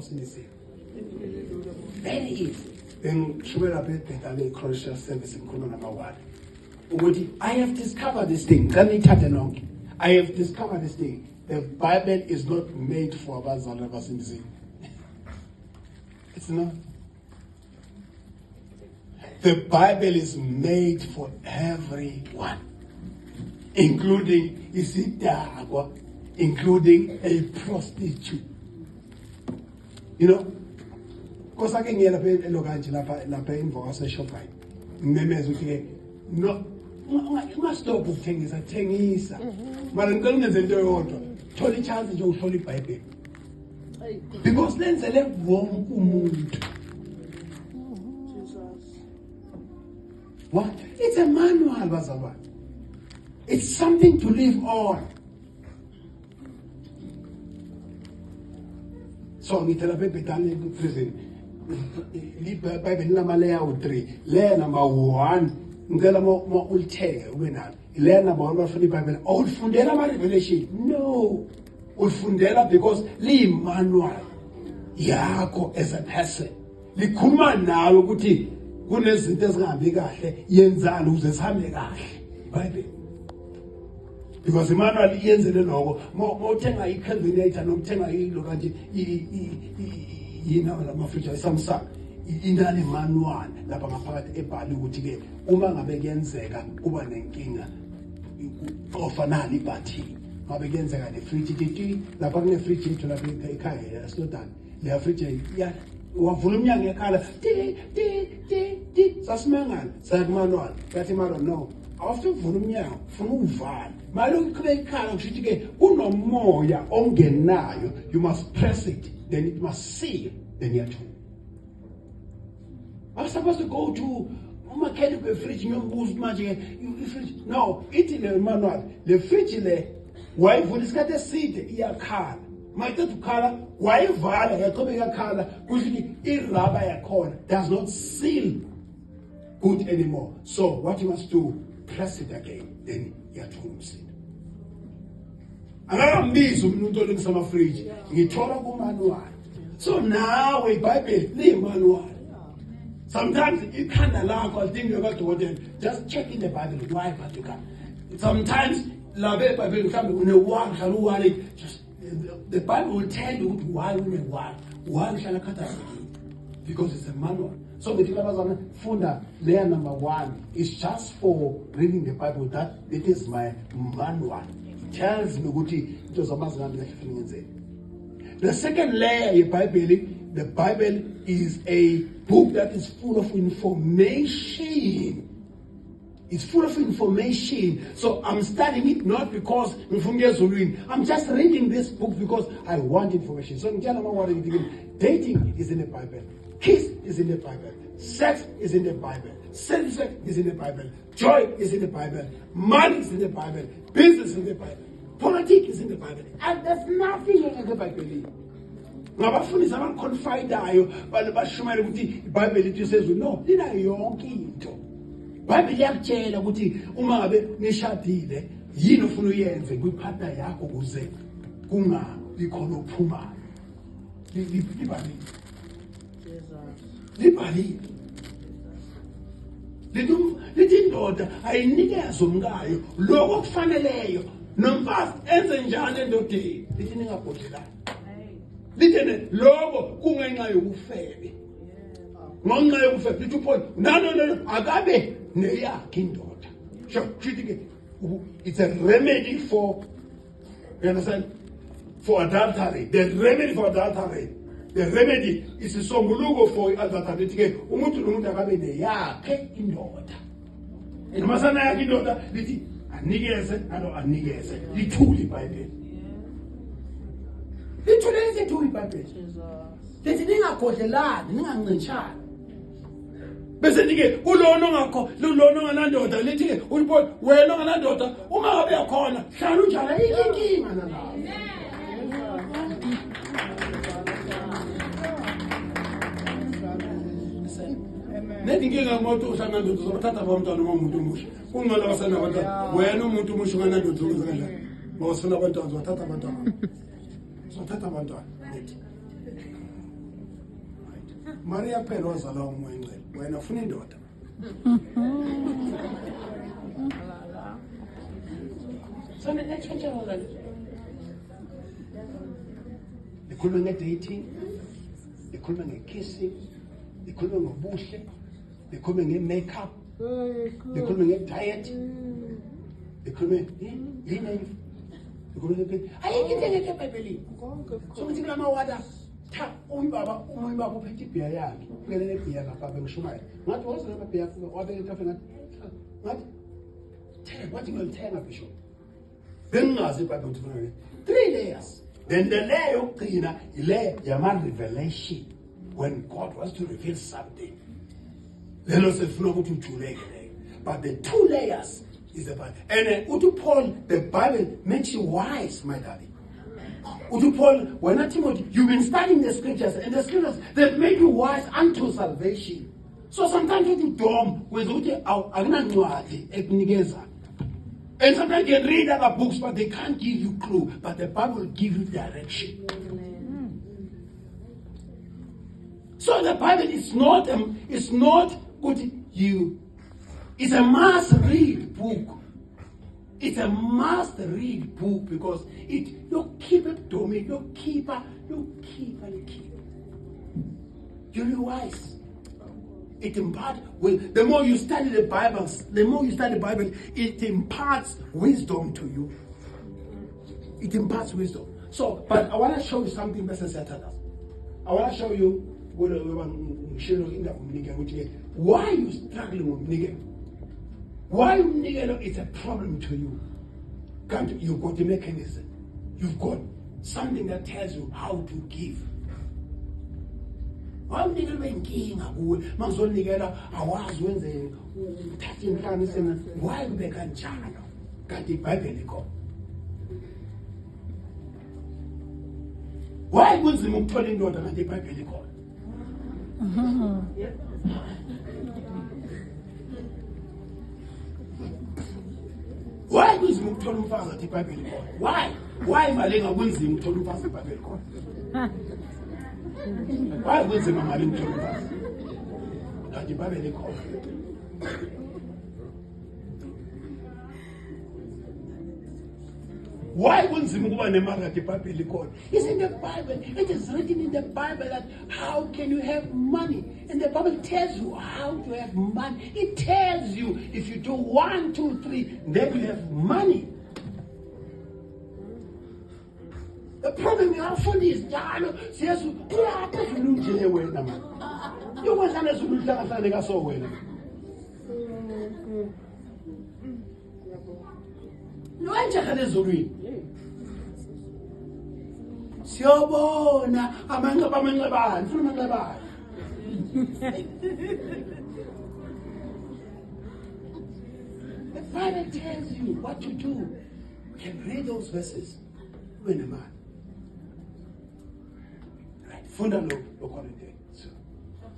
abasindisiwe. Very easy. Then shubela bebhetale crucial service ngikhuluma nama-1 ukuthi I have discovered this thing. Kanithathe nonke. I have discovered this thing. The Bible is not made for abazali abasindisiwe. It's not. The Bible is made for everyone, including isidakwa, including a prostitute. You know, because I can get a bit of lapha invoice Shoprite. Ngimemeza ukuthi no, you must stop ukuthengisa thengisa. Mara ngicela ungenze into eyodwa. Thola ichance nje uhlole iBhayibheli. Because lenzele wonke umuntu. What? It's a manual, bazalwane. It's something to live on. So ngitela bebhetane prison. Bible nama layer 3. Layer number 1. Ngicela mo ulithenge ube nalo. Layer number 1 bafuna iBible. Awufundela ama revelation. No. Ulifundela because limanual yakho as a person. Likhuluma nawe ukuthi kunezinto ezingahambi kahle yenzani ukuze sihambe kahle. Bible. Because imanual yenzele lokho. Mawuthenga iCalvinator nomthenga ilo kanje yina lama feature Samsung inani manual lapha ngaphakathi ebhali ukuthi ke uma ngabe kuyenzeka kuba nenkinga ofanele ibhathi. Ngabe kuyenzeka ne fridge titi lapha kune fridge yethu lapha ekhaya yasilodani le fridge ya wavula umnyango ekhala ti sasimangala sakumanual yathi manual no awufuna umnyango ufuna uvala malo ukube ikhala kushithi ke kunomoya ongenayo you must press it then it must seal then you are told. I'm supposed to go to mechanical fridge ngiyombuza manje fridge no ithi le manual le fridge le wayivula isikhathi eside iyakhala mayithatha ukhala wayivala yaqhubeka yakhala kusho iraba yakhona does not seal good anymore. So what you must do, press it again, then iyathumisa. Angambiza umuntu olungisama fridge ngithola ku manual. So now iBhayibheli limanual. Sometimes ikhanda lakho alidingi kadokotela, just check in the Bible why but you can. Sometimes labe iBhayibheli mhlawumbe une-1 hlala u-1 just the Bible will tell you why une-1 hlala khathazekile because it's a manual. So the funda layer number 1 is just for reading the Bible. That it is my manual. It tells me the second layer of the Bible is a book that is full of information. It's full of information. So I'm studying it not because I'm just reading this book because I want information. So dating is in the Bible. Kiss is in the Bible. Sex is in the Bible. Satisfaction is in the Bible. Joy is in the Bible. Money is in the Bible. Business is in the Bible. Politics is in the Bible. And there's nothing in the Bible. Ngabafundisa abanconfidayo bashumayela ukuthi iBhayibheli lithi says no lina yonke into. iBhayibheli liyakutshela ukuthi uma ngabe nishadile yini ufuna uyenze kwipartner yakho ukuze kungabi khona ophumayo. Libhalile. Lithi indoda ayinikeze umkayo lokho okufaneleyo nomfazi enze njalo endodeni. Lithi ningabhodlelani. Lithi lokho kungenxa yokufebe. Ngenxa yokufebe lithi uphondo no akabe neyakhe indoda. So it's a remedy for, you understand, for adultery. The remedy for adultery. The remedy is isombuluko for adultery. Lithi umuntu nomuntu akabe neyakhe indoda. Emasana yakhe indoda lithi anikeze anikeze. Lithule iBhayibheli. Lithule lithule iBhayibheli. Lithi ningakhohlelani ningancintshani. Bese lithi ulona ongakho lulona onganandoda lithi ulibona wena onganandoda uma ngabe yakhona hlala unjalo inkinga nalawo. Nedinkinga ngomuntu usanandoda uzothatha abantwana umuntu omusha. Ungala basana abantwana wena umuntu omusha unganandoda uzokwenza. Mawusifuna abantwana uzothatha abantwana. Uzothatha abantwana. Maria phela wazala umoya ingcwele. Wena ufuna indoda. So let's change all that. Ikhuluma nge-dating, ikhuluma nge-kissing, ikhuluma ngobuhle, ikhuluma nge-makeup, ikhuluma nge-diet, ikhuluma yini? Ikhuluma nge-pay. Ayikho into engekho eBhayibhelini. So ngithi kula mawada cha umbaba uphethe ibhiya yakhe. Ukelele ibhiya lapha bengishumayela. Ngathi wozela amabhiya akho wabeka etafeni ngathi wathi ngilithenga bishop. Bengazi iBhayibheli ukuthi 3 layers. Then the layer yokugcina ile yama revelation, when God wants to reveal something. Lelo selifuna ukuthi ujuleke leyo. But the 2 layers is the Bible. And uthi Paul, the Bible makes you wise, my darling. Uthi Paul, when Timothy, you've been studying the scriptures, and the scriptures that make you wise unto salvation. So sometimes uthi dom kwenza ukuthi akunancwadi ekunikeza. And sometimes you can read other books, but they can't give you clue. But the Bible will give you direction. So the Bible is not good. It's a must-read book. It's a must-read book because you keep it domain, you keep. You're wise. It imparts the more you study the Bible, it imparts wisdom to you. It imparts wisdom. So, but I want to show you something, Mr. Satanas. I want to show you why you struggling with nigga. Why nigga it's a problem to you. You've got a mechanism. You've got something that tells you how to give. Why unikela benkinga kuwe mangizonikela awazi wenze uthathe imhlanje sena why kube kanjalo kanti iBhayibheli ikho why kunzima ukuthola indoda kanti iBhayibheli ikho why kunzima ukuthola umfazi kanti iBhayibheli ikho why malenga kunzima ukuthola umfazi iBhayibheli ikho why kunzima mali ngithola umfazi kanti iBhayibheli ikho why kunzima ukuba nemali kanti iBhayibheli ikho it's in the Bible. It is written in the Bible that how can you have money, and the Bible tells you how to have money. It tells you if you do 1, 2, 3 then you have money. The problem you have is njalo siyazi uyapha nje wena man yokwenzana zuluhlangana kaso wena Noenja kale ezulwini siyobona amanxebani funa amanxebani The Bible tells you what to do. You can read those verses when a man Funda lo Corinthians. So,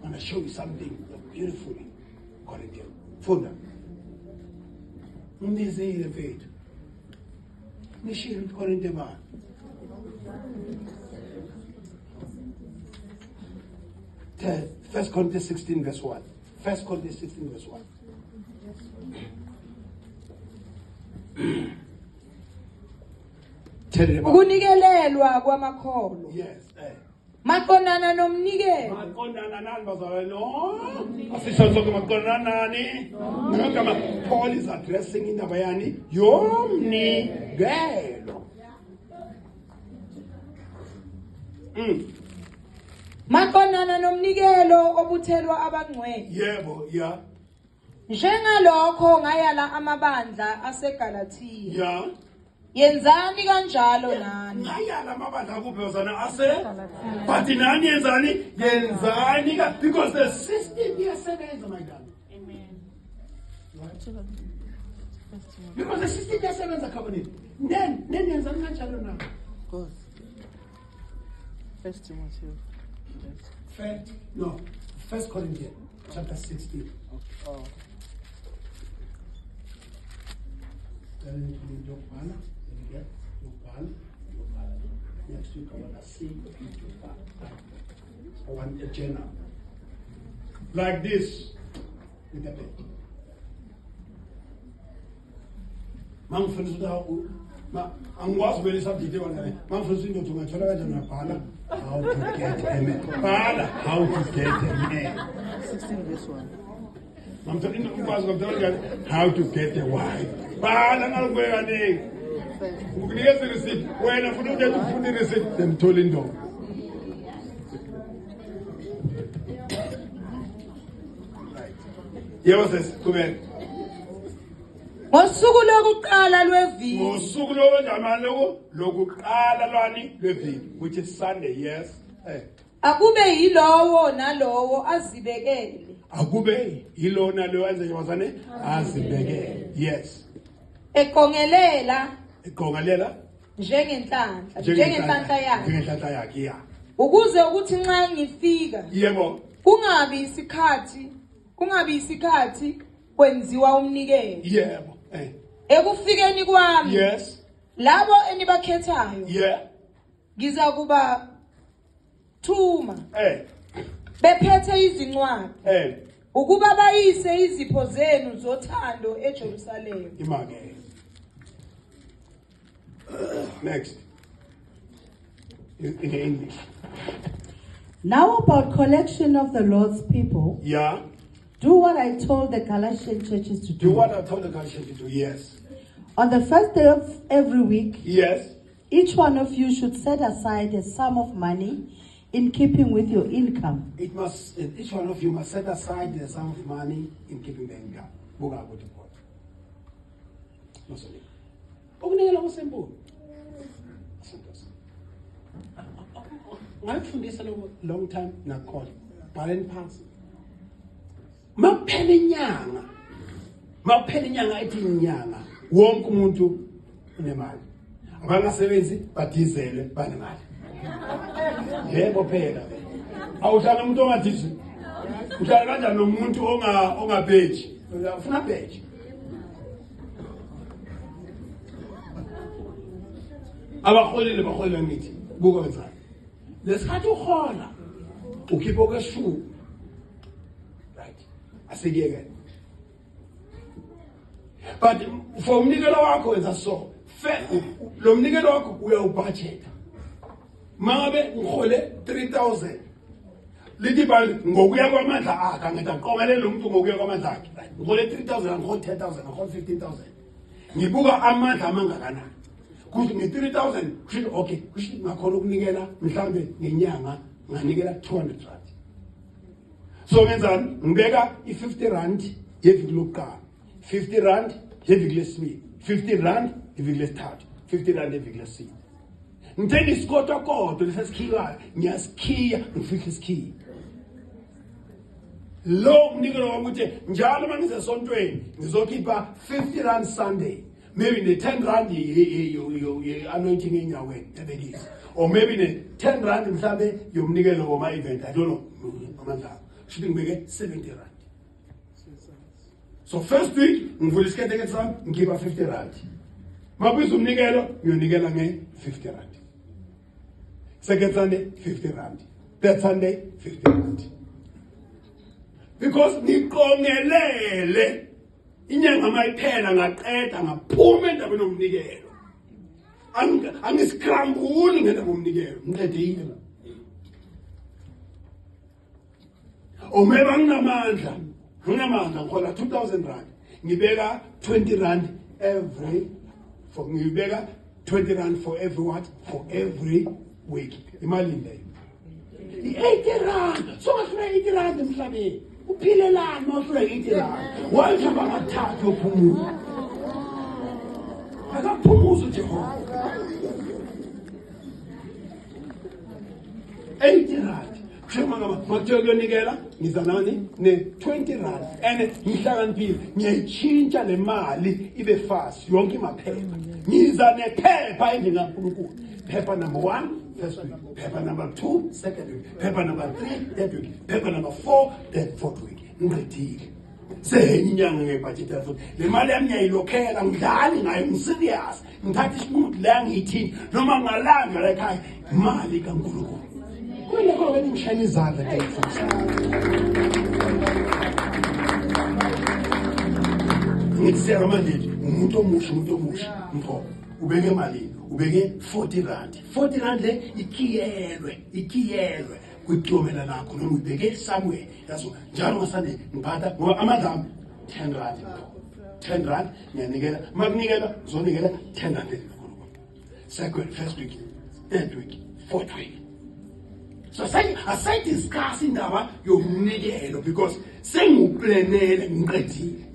I want to show you something beautifully. Corinthians. Funda. Mnizeye mfethu. Nishilo Corinthians ba. First Corinthians 16 verse 1. First Corinthians 16 verse 1. Ukunikelelwa kwamakholo. Yes. Maqondana nomnikelo. Maqondana nani bazalwane? Asishonke maqondana nani? Ngakama Paul is addressing indaba yani yomnikelo. Maqondana nomnikelo obuthelwa abangcwele. Yebo, yeah. Njengalokho ngayala amabandla aseGalathiya. Yeah. Yenzani kanjalo nani. Ngayala amabandla kuphezana ase. But nani yenzani? Yenzani because the system iyasebenza my darling. Amen. Right? Because the system iyasebenza covenant. Then yenzani kanjalo na. Of course. First Timothy. First Corinthians chapter 16. Oh. Next week I want to see I want a journal. like this with the pen. Mang friends with I'm was very subject to one. Mang friends into my children and Pala how to get a man. Pala how to get a man. 16 this one. I'm talking about how to get a wife. Pala I'm going to Ukuniga receipt. When I put the receipt, them told him no. Yes, come here. Ngosuku lokuqala lweviki Ngosuku lokuqala lokuqala lwani lweviki, which is Sunday, yes. akube yilowo nalowo azibekele Akube yilo nalo azibekele azibekele. Yes. eqongelela Iqongelela njengenhlanhla yakhe njengenhlanhla yakhe, yeah. ukuze ukuthi nxa ngifika Yebo. kungabi isikhathi kwenziwa umnikelo Yebo. ekufikeni kwami Yes. labo enibakhethayo Yeah. ngizakuba thuma Eh. bephethe izincwadi Eh. ukuba bayise izipho zenu zothando eJerusalema. Image. Next. In English. Now about collection of the Lord's people, Yeah. do what I told the Galatian churches to Do do. what I told the Galatians to do. Yes. On the first day of every week, Yes. each one of you should set aside a sum of money in keeping with your income. Each one of you must set aside the sum of money in keeping the income. Buka ukuthi God. Nosoli. Okunikela kusembulo. Santos. Ngakufundisa long time nakhona. Bhaleni phansi. Makuphela inyanga ethi inyanga wonke umuntu unemali. Abangasebenzi badizele banemali. Yebo phela. Awuhlala umuntu ongadizeli. Uhlala kanjani nomuntu ongabeji? Ufuna beji. Abaholile baholela ngithi buka wenzani. Lesikhathi uhola ukhipha kweshu. Right. Asikeke. But for umnikelo wakho wenza so. Lo mnikelo wakho uyawubudget. Mangabe ngihole 3000. Lithi bani ngokuya kwamandla akhe ngeta qomelela umuntu ngokuya kwamandla akhe. Ngihole 3000 ngihole 10000 ngihole 15000. Ngibuka amandla amangakanani. Kuthi nge-3,000 kusho okay kusho ngakhona ukunikela mhlambe ngenyanga nganikela 200 rand. So ngenzani ngibeka i50 rand yeviki lokuqala, 50 rand yeviki lesibili, 50 rand yeviki lesithathu, 50 rand yeviki lesine. Ngithenga isikotokotho lesesikhiwayo ngiyasikhiya ngifihle isikhiya. Lo mnikelo ukuthi njalo mangize esontweni ngizokhipha 50 rand Sunday. Maybe the 10 rand you anointing in your way, or maybe the 10 rand in Sunday you mnikelo or my event. I don't know. Should we 70 rand? So first week, we get some and give her 50 rand. Mabus mnikelo, you nikela me 50 rand. Second Sunday, 50 rand. Third Sunday, 50 rand. Because nikongelele. Inyanga mayiphela ngaqeda ngaphuma endabeni yomnikelo. Angiscramble ngendaba yomnikelo. Ngiqedile. Omeba nginamandla ngikhola 2000 rand. Ngibeka 20 rand ngibeka 20 rand for every what? For every week. Imali leyo. 80 rand. So ngafuna 80 rand emhlabeni. Uphilelani mawufuna 80 rand. Wayihamba ngathathu uphumuza. Akaphumuza uJehova. 80 rand. Makuthiwa kuyonikela ngiza nani ne-20 rand and ngihlakaniphile ngiyayitshintsha le mali ibe fast yonke imaphepha. Ngiza nephepha endlini kaNkulunkulu. Paper number 1, first week. Paper number 2, second week. Paper number 3, third week. Paper number 4, fourth week. Ngidile. Seyinyanga ngebudget futhi. Le mali yami ngiyayilokhela ngidlali ngayo ngiserious. Ngithatha isinqumo la ngiyithini noma ngalanga la ekhaya imali kaNkulunkulu. Kule konke ngishayela izandla ke futhi. ngikuzera manje umuntu omusha mpho ubeke malini ubeke 40 rand 40 rand le ikiyelwe kwiqomela lakho noma ubeke somewhere yazo njalo ngasande ngiphatha ngoba amandla 10 rand 10 rand ngiyanikela makunikela uzonikela 10 rand second first week third week fourth week. So I discuss indaba yomnikelo because senguplanele ngiqedile.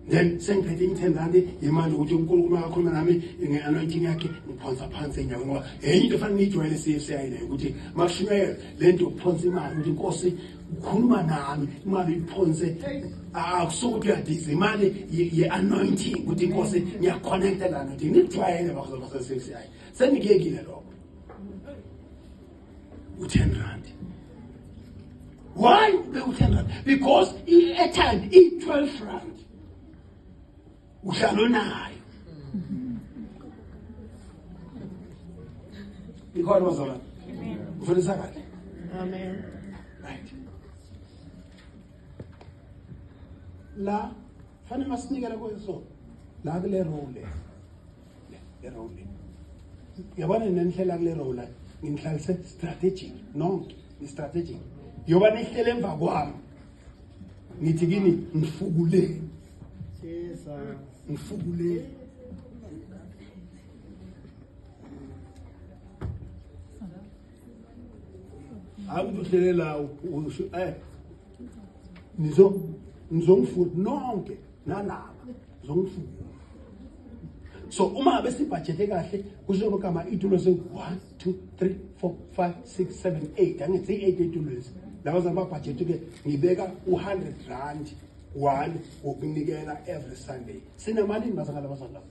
Then sengiphethe 10 rand imali ukuthi uNkulunkulu akakhuluma nami nge-anointing yakhe ngiphonsa phansi enyawo ngoba enye into efanele ngijwayele CFCI leyo ukuthi mashumayela lento yokuphonsa imali ukuthi inkosi ukhuluma nami imali uyiphonse akusukuthi uyadiza imali ye-anointing ukuthi inkosi ngiyaconnecta la anointing nijwayele base-CFCI sengikekile lokho u-10 rand. Why u-10 rand? Because at time 12 rand uhlalo nayo ikhona bazalwane ufundisa kahle Amen. right la fanele masinikele kweso la kule role le role yabona nenhlela kule role ngihlalise strategic nonke ni strategic yoba nihlele emva kwami nithi kini ngifukule ngifukule akuhlele la nizongifuthi nonke nalaba zongifuna. So uma besibudget kahle kuzoba kama itulo se 1 2 3 4 5 6 7 8 angithi 8 itulo lezi laba zama budget ke ngibeka 100 rand one ukunikela every Sunday. Sina malini bazakala bazalwane?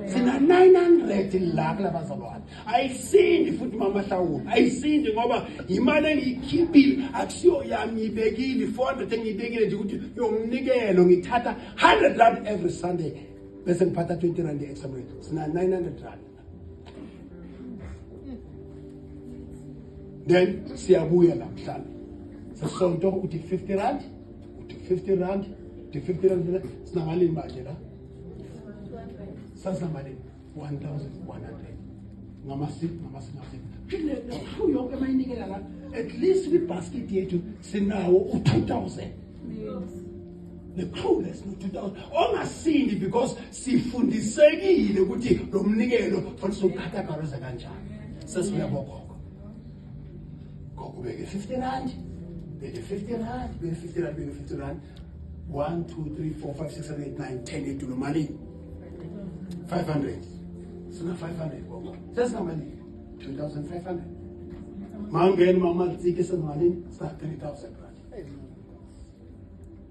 Sina 900 lakho labazalwane. Ayisindi futhi mama Hlawula. Ayisindi ngoba imali engiyikhiphile akusiyo yami ngibekile 400 engiyibekile nje ukuthi yomnikelo ngithatha 100 rand every Sunday bese ngiphatha 20 rand extra rate. Sina 900 rand. Then siyabuya namhlanje. Sesonto uthi 50 rand, uthi 50 rand, uthi 50 rand sina malini manje la? Sasa malini 1100 ngamasipho phile yonke mayinikela la at least with basket yethu sinawo u2000 the crew less no 2000 ongasindi because sifundisekile ukuthi lo mnikelo fanele sokukhathakareza kanjani sesiyabokho kokubeke 50 rand beke 50 rand beke 50 rand beke 50 rand 1 2 3 4 5 6 7 8 9 10 etu lo mali 500 sina 500 boko sasa mali 2500 mangeni mama tsike sana mali sa 3000 rand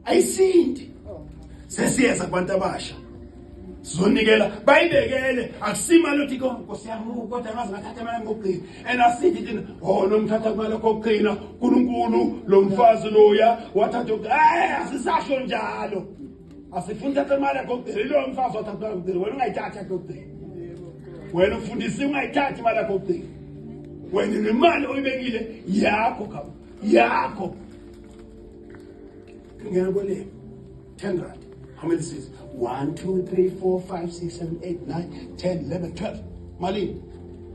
ayisindi sesiyeza kwabantu abasha sizonikela bayibekele akusimali uthi Nkosi yami kodwa ngazi ngathatha imali ngokugcina and asithi thina nomthatha imali ngokugcina uNkulunkulu lo mfazi loya wathatha asisasho njalo asifuni thatha imali ngokugcina lo mfazi wathatha imali ngokugcina wena ungayithatha ngokugcina wena ufundisi ungayithatha imali ngokugcina wena nemali oyibekile yakho yakho ngena kwele 10 rand. How many says 1 2 3 4 5 6 7 8 9 10 11 12 Malin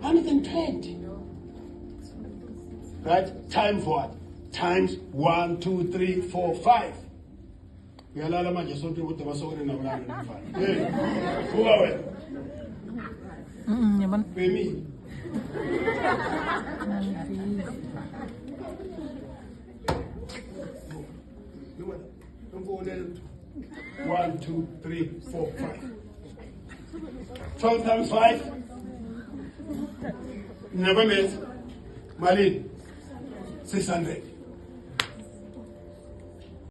120 right time for what times 1 2 3 4 5 yalala manje sonke ukuthi basokole nawulana mfana kuba wena yabona Femi Number 1 2 3 4 5 12 times 5 never met Malin 600